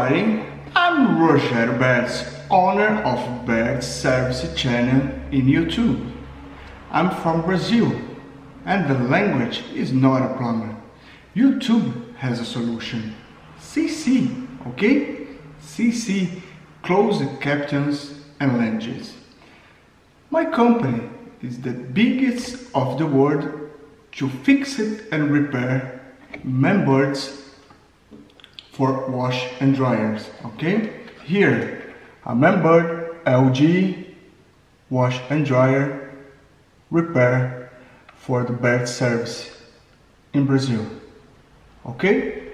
everybody, I'm Rogério Bertz, owner of BertzService channel in YouTube. I'm from Brazil and the language is not a problem. YouTube has a solution. CC, okay? CC, closed captions and languages. My company is the biggest of the world to fix it and repair mainboards for wash and dryers, okay? Here, a mainboard LG wash and dryer repair for the BertzService in Brazil, okay?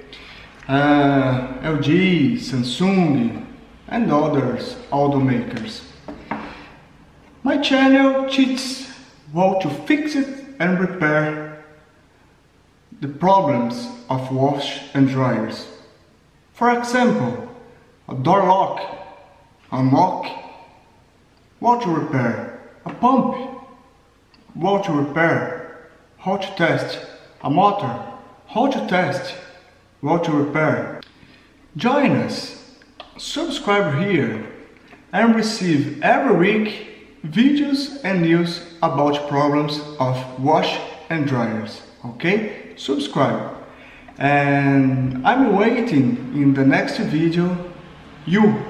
LG, Samsung and others automakers. My channel teaches how to fix it and repair the problems of wash and dryers. For example, a door lock, unlock, water repair, a pump, water repair, how to test, a motor, how to test, water repair. Join us, subscribe here and receive every week videos and news about problems of wash and dryers, okay? Subscribe. And I'm waiting in the next video you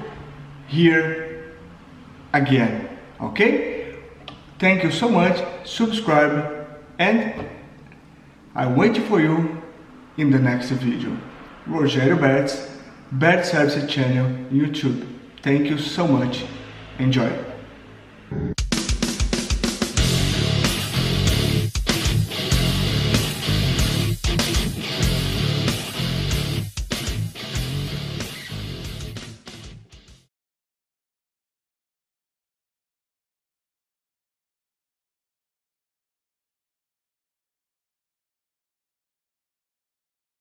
here again, okay? Thank you so much, subscribe, and I wait for you in the next video. Rogério Bertz, BertzService channel, YouTube. Thank you so much, enjoy.